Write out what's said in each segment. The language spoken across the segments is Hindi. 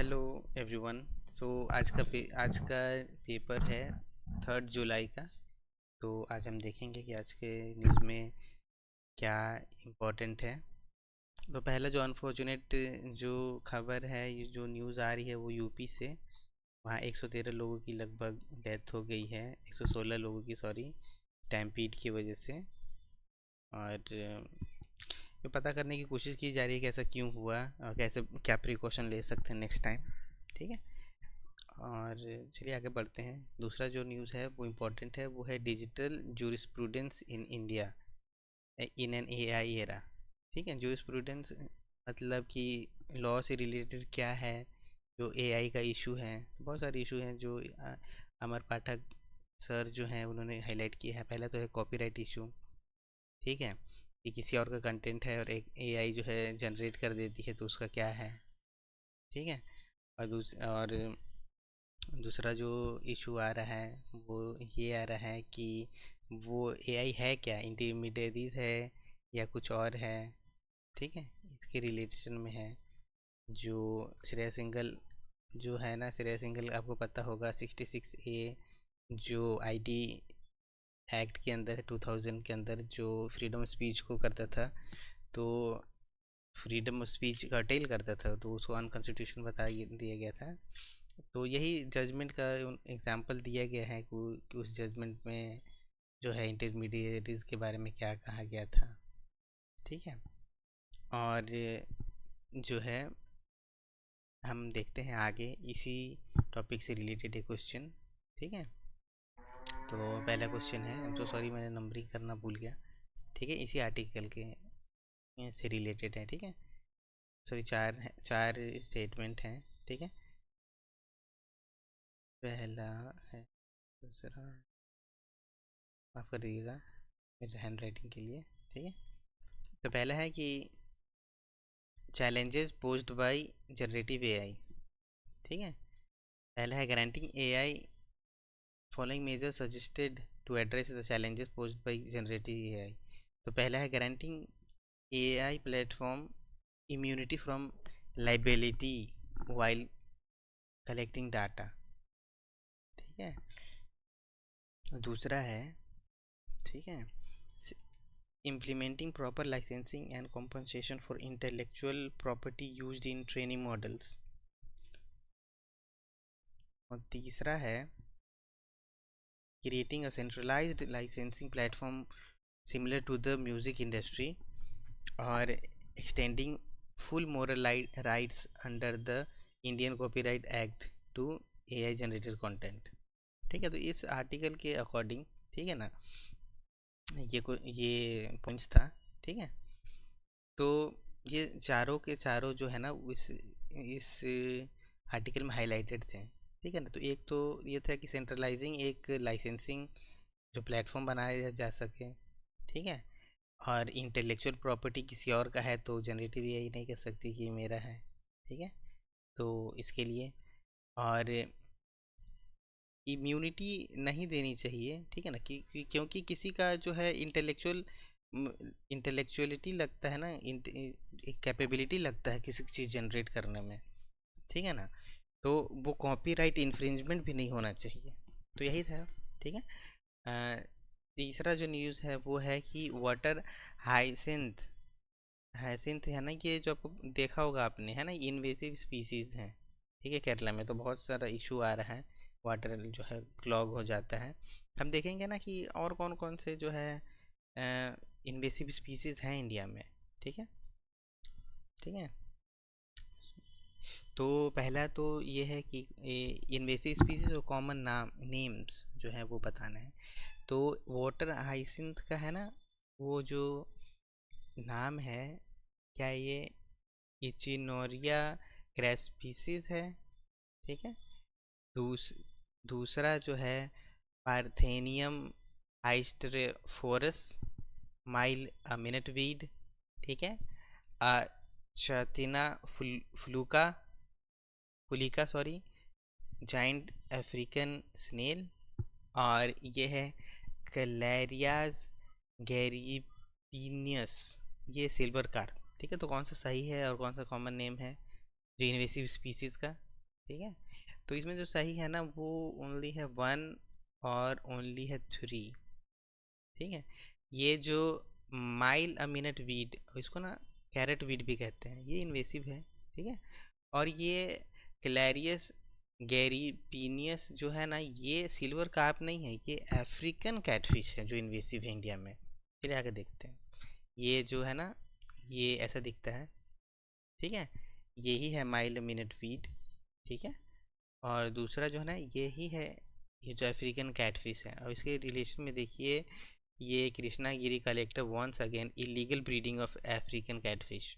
Hello everyone. आज का पेपर है 3 जुलाई का। तो आज हम देखेंगे कि आज के न्यूज़ में क्या इम्पोर्टेंट है। तो पहला जो अनफॉर्चुनेट जो खबर है, ये जो न्यूज़ आ रही है वो यूपी से। वहाँ 113 लोगों की लगभग डेथ हो गई है, 116 लोगों की, सॉरी, स्टैम्पीड की वजह से। और ये पता करने की कोशिश की जा रही है कि ऐसा क्यों हुआ और कैसे क्या प्रिकॉशन ले सकते हैं नेक्स्ट टाइम। ठीक है, और चलिए आगे बढ़ते हैं। दूसरा जो न्यूज़ है वो इम्पोर्टेंट है, वो है digital jurisprudence in India in an AI era. ठीक है, जूरिस्प्रूडेंस मतलब कि लॉ से रिलेटेड क्या है, जो एआई का इशू है। बहुत सारे इशू हैं जो अमर पाठक सर जो हैं उन्होंने हाईलाइट किया है। पहला तो है कॉपीराइट इशू। ठीक है, कि किसी और का कंटेंट है और एक एआई जो है जनरेट कर देती है तो उसका क्या है। ठीक है, और दूसरा जो इशू आ रहा है वो ये आ रहा है कि वो एआई है क्या, इंटरमीडियरीज है या कुछ और है। ठीक है, इसके रिलेशन में है। जो श्रेया सिंगल जो है ना, श्रेया सिंगल आपको पता होगा 66A जो आईटी एक्ट के अंदर 2000 के अंदर जो फ्रीडम स्पीच को करता था, तो फ्रीडम ऑफ स्पीच का टेल करता था, तो उसको अनकॉन्स्टिट्यूशन बता दिया गया था। तो यही जजमेंट का एग्जांपल दिया गया है कि उस जजमेंट में जो है इंटरमीडिएटरीज के बारे में क्या कहा गया था। ठीक है, और जो है हम देखते हैं आगे इसी टॉपिक से रिलेटेड एक क्वेश्चन। ठीक है, तो पहला क्वेश्चन है, I'm so सॉरी मैंने नंबरिंग करना भूल गया। ठीक है, इसी आर्टिकल के से रिलेटेड है। ठीक है, सॉरी, चार स्टेटमेंट हैं। ठीक है, पहला है, दूसरा, माफ़ कर दीजिएगा मेरे हैंड राइटिंग के लिए। ठीक है, तो पहला है कि challenges posed by generative AI. ठीक है, पहला है guaranteeing AI following major suggested to address the challenges posed by generative AI. तो पहला है guaranteeing AI platform immunity from liability while collecting data. ठीक है, दूसरा है, ठीक है, implementing proper licensing and compensation for intellectual property used in training models। और तीसरा है creating a centralized licensing platform similar to the music industry और extending full moral rights under the Indian Copyright Act to AI generated content। ठीक है, तो इस आर्टिकल के अकॉर्डिंग, ठीक है ना, ये पॉइंट्स था। ठीक है, तो ये चारों के चारों जो है ना इस आर्टिकल में हाईलाइटेड थे। ठीक है ना, तो एक तो ये था कि सेंट्रलाइजिंग एक लाइसेंसिंग जो प्लेटफॉर्म बनाया जा सके। ठीक है, और इंटेलेक्चुअल प्रॉपर्टी किसी और का है तो जनरेटिव एआई नहीं कह सकती कि ये मेरा है। ठीक है, तो इसके लिए, और इम्यूनिटी नहीं देनी चाहिए। ठीक है ना, क्योंकि किसी का जो है इंटेलेक्चुअलिटी लगता है ना, एक कैपेबिलिटी लगता है किसी चीज़ जनरेट करने में। ठीक है ना, तो वो कॉपीराइट इन्फ्रिंजमेंट भी नहीं होना चाहिए। तो यही था। ठीक है, तीसरा जो न्यूज़ है वो है कि वाटर हाइसिंथ हाइसिंथ है ना, ये जो आपको देखा होगा आपने, है ना, इन्वेसिव स्पीसीज़ हैं। ठीक है, केरला में तो बहुत सारा इशू आ रहा है, वाटर जो है क्लॉग हो जाता है। हम देखेंगे ना कि और कौन कौन से जो है इन्वेसिव स्पीसीज़ हैं इंडिया में। ठीक है, ठीक है, तो पहला तो ये है कि इन्वेसिव स्पीसीज और कॉमन नाम नेम्स जो है वो बताना है। तो वाटर हाइसिंथ का है ना, वो जो नाम है, क्या ये इचिनोरिया क्रैस्पिसिस है। ठीक है, दूसरा जो है पार्थेनियम आइस्टरेफोरस माइल मिनट वीड। ठीक है, चतिना फुलिका सॉरी जाइंट अफ्रीकन स्नेल, और ये है कैलेरियाज गैरीपिनियस, ये सिल्वर कार्प। ठीक है, तो कौन सा सही है और कौन सा कॉमन नेम है जो इन्वेसिव स्पीसीज़ का? ठीक है। तो इसमें जो सही है ना वो ओनली है 1 और ओनली है 3। ठीक है। ये जो माइल अ मिनट वीड, इसको ना कैरेट वीड भी कहते हैं, ये इन्वेसिव है। ठीक है। और ये क्लैरियस गैरीपीनियस जो है ना, ये सिल्वर कार्प नहीं है, ये अफ्रीकन कैटफिश है जो इन्वेसिव है इंडिया में। चलिए आगे देखते हैं। ये जो है ना, ये ऐसा दिखता है। ठीक है। यही है माइल मिनट वीड। ठीक है। और दूसरा जो है ना, यही है, ये जो अफ्रीकन कैटफिश है। और इसके रिलेशन में देखिए, ये Krishnagiri collector once again illegal breeding of African catfish,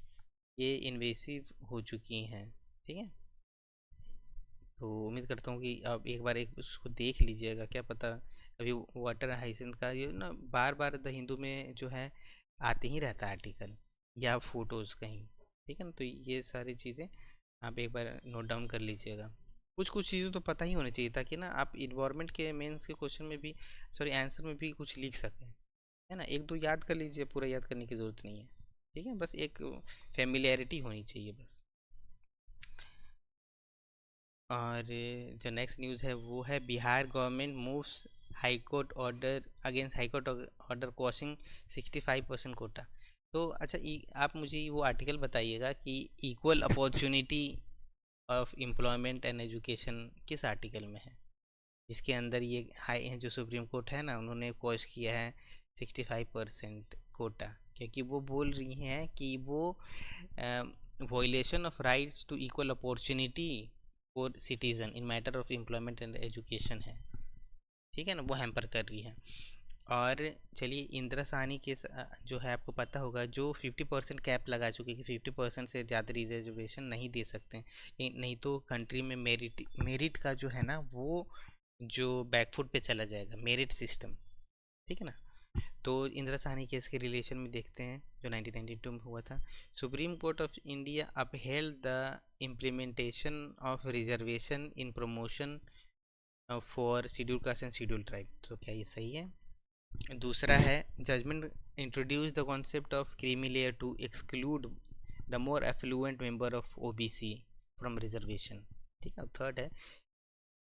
ये इन्वेसिव हो चुकी हैं। ठीक है। तो उम्मीद करता हूँ कि आप एक बार एक उसको देख लीजिएगा, क्या पता। अभी वाटर हाइसिंथ का ये ना बार बार द हिंदू में जो है आते ही रहता है आर्टिकल या फोटोज़ कहीं। ठीक है ना। तो ये सारी चीज़ें आप एक बार नोट डाउन कर लीजिएगा। कुछ कुछ चीज़ें तो पता ही होनी चाहिए, ताकि ना आप इन्वायरमेंट के मेंस के क्वेश्चन में भी, सॉरी आंसर में भी कुछ लिख सकें। है ना। एक दो याद कर लीजिए, पूरा याद करने की ज़रूरत नहीं है। ठीक है। बस एक फेमिलियरिटी होनी चाहिए बस। और जो नेक्स्ट न्यूज़ है वो है Bihar government moves High Court order against High Court order quashing 65% quota. तो अच्छा, आप मुझे वो आर्टिकल बताइएगा कि equal opportunity of employment and education किस आर्टिकल में है, जिसके अंदर ये हाई जो सुप्रीम कोर्ट है ना, उन्होंने क्वॉश किया है 65% कोटा, क्योंकि वो बोल रही हैं कि वो violation of rights to equal opportunity for citizen in matter of employment and education है। ठीक है ना, वो हैम्पर कर रही है। और चलिए इंदिरा साहनी के जो है आपको पता होगा, जो 50% कैप लगा चुके कि 50% से ज़्यादा रिजर्वेशन नहीं दे सकते हैं, नहीं तो कंट्री में मेरिट का जो है ना वो जो बैकफुट पे चला जाएगा, मेरिट सिस्टम। ठीक है ना। तो इंदिरा साहनी केस के रिलेशन में देखते हैं जो 1992 में हुआ था। Supreme Court of India upheld the implementation of reservation in promotion for schedule caste and schedule tribe. तो क्या ये सही है? दूसरा है judgement introduce the concept of creamy layer to exclude the more affluent member of OBC from reservation. ठीक है। थर्ड है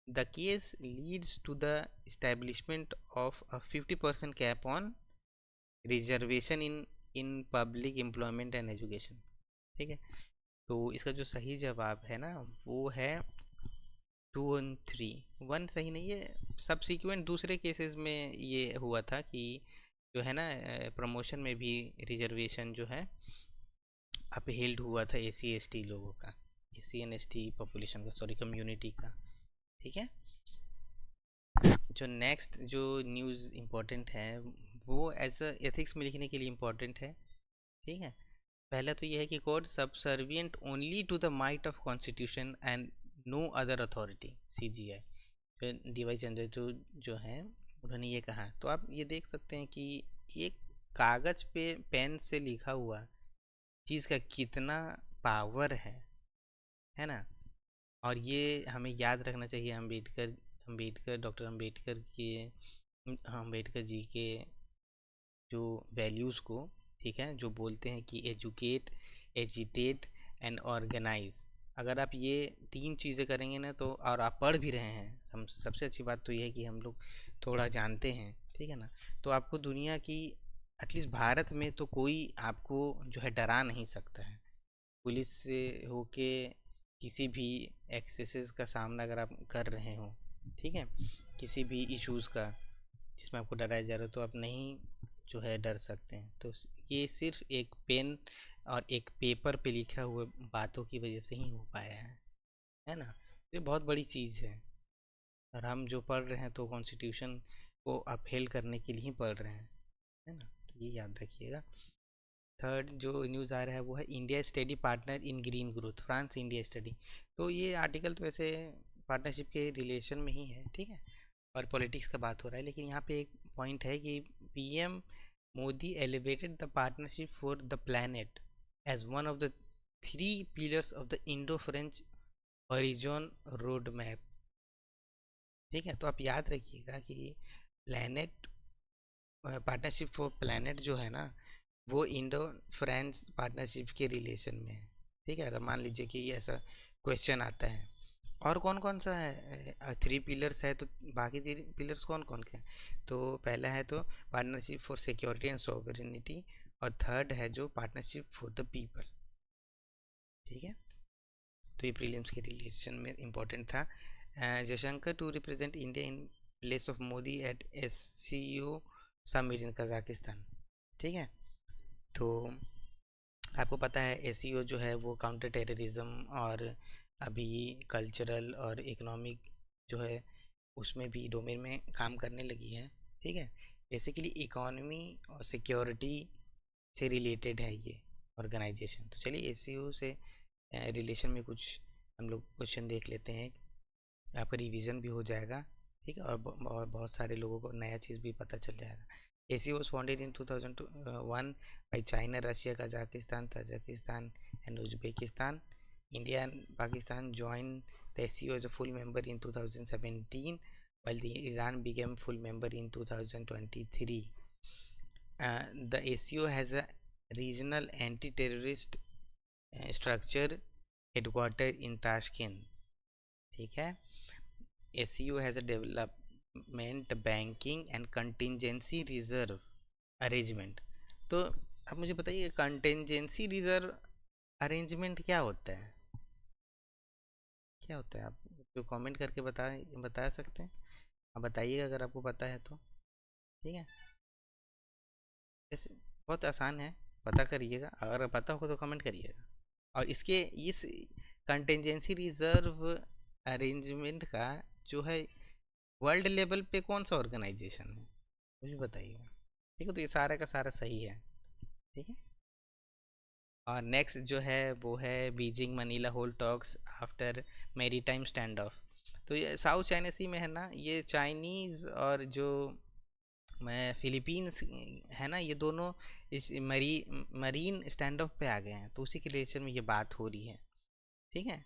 the case leads to the establishment of a 50% cap on reservation in public employment and education। ठीक है। तो इसका जो सही जवाब है ना वो है 2 और 3। 1 सही नहीं है, सबसिक्वेंट दूसरे केसेस में ये हुआ था कि जो है ना प्रमोशन में भी रिजर्वेशन जो है अपहेल्ड हुआ था SC ST लोगों का, SC and ST पॉपुलेशन का, सॉरी कम्युनिटी का। ठीक है। जो नेक्स्ट जो न्यूज़ इम्पोर्टेंट है वो एज अ एथिक्स में लिखने के लिए इम्पोर्टेंट है। ठीक है। पहला तो ये है कि code subservient only to the might of constitution and no other authority, CGI, जो DY चंद्रचूड़ जो हैं उन्होंने ये कहा। तो आप ये देख सकते हैं कि एक कागज़ पे पेन से लिखा हुआ चीज़ का कितना पावर है ना। और ये हमें याद रखना चाहिए डॉक्टर अम्बेडकर जी के जो वैल्यूज़ को। ठीक है। जो बोलते हैं कि एजुकेट, एजिटेट एंड ऑर्गेनाइज। अगर आप ये 3 चीज़ें करेंगे ना तो, और आप पढ़ भी रहे हैं, सबसे अच्छी बात तो ये है कि हम लोग थोड़ा जानते हैं। ठीक है ना। तो आपको दुनिया की, एटलीस्ट भारत में तो कोई आपको जो है डरा नहीं सकता है। पुलिस से होके किसी भी एक्सेसेस का सामना अगर आप कर रहे हो, ठीक है, किसी भी इश्यूज़ का जिसमें आपको डराया जा रहा है, तो आप नहीं जो है डर सकते हैं। तो ये सिर्फ एक पेन और एक पेपर पे लिखा हुआ बातों की वजह से ही हो पाया है ना। ये बहुत बड़ी चीज़ है। और हम जो पढ़ रहे हैं तो कॉन्स्टिट्यूशन को अपहेल्ड करने के लिए ही पढ़ रहे हैं, है ना। तो ये याद रखिएगा। थर्ड जो न्यूज़ आ रहा है वो है India study partner in green growth, France India study. तो ये आर्टिकल तो वैसे पार्टनरशिप के रिलेशन में ही है। ठीक है। और पॉलिटिक्स का बात हो रहा है, लेकिन यहाँ पे एक पॉइंट है कि PM Modi elevated the partnership for the planet as one of the 3 pillars of the Indo French horizon road map. ठीक है। तो आप याद रखिएगा कि प्लैनेट, पार्टनरशिप फॉर प्लैनेट जो है ना वो इंडो फ्रेंच पार्टनरशिप के रिलेशन में है। ठीक है। अगर मान लीजिए कि ऐसा क्वेश्चन आता है और कौन कौन सा है? 3 पिलर्स है, तो बाकी 3 पिलर्स कौन कौन के हैं? तो पहला है तो partnership for security and sovereignty, और थर्ड है जो पार्टनरशिप फॉर द पीपल। ठीक है, तो ये प्रीलिम्स के रिलेशन में इम्पोर्टेंट था। Jaishankar to represent India in place of Modi at SCO summit in Kazakhstan. ठीक है, तो आपको पता है SCO जो है वो काउंटर टेररिज्म और अभी कल्चरल और इकोनॉमिक जो है उसमें भी डोमेन में काम करने लगी है। ठीक है, बेसिकली इकोनॉमी और सिक्योरिटी से रिलेटेड है ये ऑर्गेनाइजेशन। तो चलिए SCO से रिलेशन में कुछ हम लोग क्वेश्चन देख लेते हैं, आपका रिवीजन भी हो जाएगा। ठीक है, और बहुत सारे लोगों को नया चीज़ भी पता चल जाएगा। SCO was founded in 2001 by China, Russia, Kazakhstan, Tajikistan and Uzbekistan. India and Pakistan joined the SCO as a full member in 2017, while the Iran became full member in 2023. The SCO has a regional anti-terrorist structure headquartered in Tashkent. ठीक है, SCO has a development banking and contingency reserve arrangement। तो अब मुझे बताइए कंटिजेंसी रिजर्व अरेंजमेंट क्या होता है? क्या होता है, आप जो कमेंट करके बता सकते हैं? आप बताइएगा अगर आपको पता है तो। ठीक है, जैसे बहुत आसान है, पता करिएगा, अगर पता हो तो कमेंट करिएगा। और इस कंटिजेंसी रिजर्व अरेंजमेंट का जो है वर्ल्ड लेवल पे कौन सा ऑर्गेनाइजेशन है, मुझे बताइएगा। ठीक है, तो ये सारा का सारा सही है। ठीक है, और नेक्स्ट जो है वो है Beijing Manila hold talks after maritime standoff. तो ये साउथ चाइना सी में है ना, ये चाइनीज़ और जो मैं फिलीपींस है ना, ये दोनों इस मरीन स्टैंड ऑफ पे आ गए हैं, तो उसी के रिलेशन में ये बात हो रही है। ठीक है,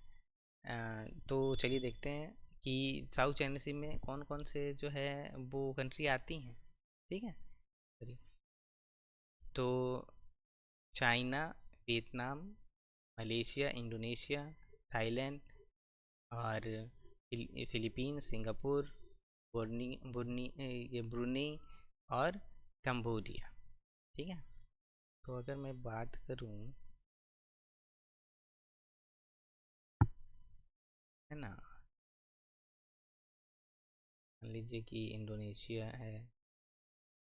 तो चलिए देखते हैं कि साउथ चाइना सी में कौन कौन से जो है वो कंट्री आती हैं। ठीक है, तो China, Vietnam, Malaysia, Indonesia, Thailand और फिलीपींस, सिंगापुर, ब्रुनेई और कंबोडिया। ठीक है, तो अगर मैं बात करूं, है ना, मान लीजिए कि इंडोनेशिया है,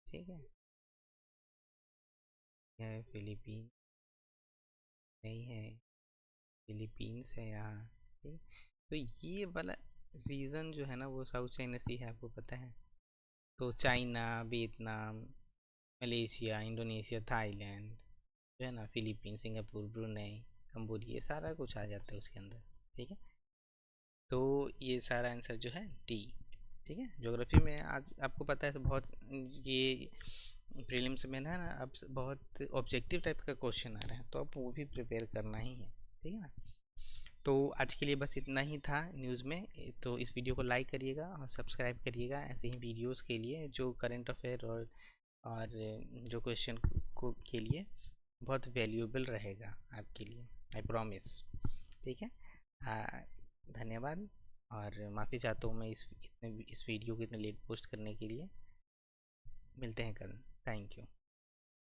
ठीक है फिलीपीन नहीं है, फिलीपींस है यहाँ। ठीक, तो ये वाला रीजन जो है ना वो साउथ चाइना सी है, आपको पता है। तो China, Vietnam, Malaysia, Indonesia, Thailand जो है ना, फिलीपीन, सिंगापुर, ब्रुनेई, कंबोडिया, ये सारा कुछ आ जाता है उसके अंदर। ठीक है, तो ये सारा आंसर जो है डी। ठीक है, ज्योग्राफी में आज आपको पता है तो बहुत ये प्रीलिम्स में ना अब बहुत ऑब्जेक्टिव टाइप का क्वेश्चन आ रहा है, तो आप वो भी प्रिपेयर करना ही है। ठीक है ना, तो आज के लिए बस इतना ही था न्यूज़ में। तो इस वीडियो को लाइक करिएगा और सब्सक्राइब करिएगा ऐसे ही वीडियोस के लिए, जो करंट अफेयर और जो क्वेश्चन को के लिए बहुत वैल्यूएबल रहेगा आपके लिए, आई प्रॉमिस। ठीक है, धन्यवाद, और माफ़ी चाहता हूँ मैं इस वीडियो को इतने लेट पोस्ट करने के लिए। मिलते हैं कल, थैंक यू।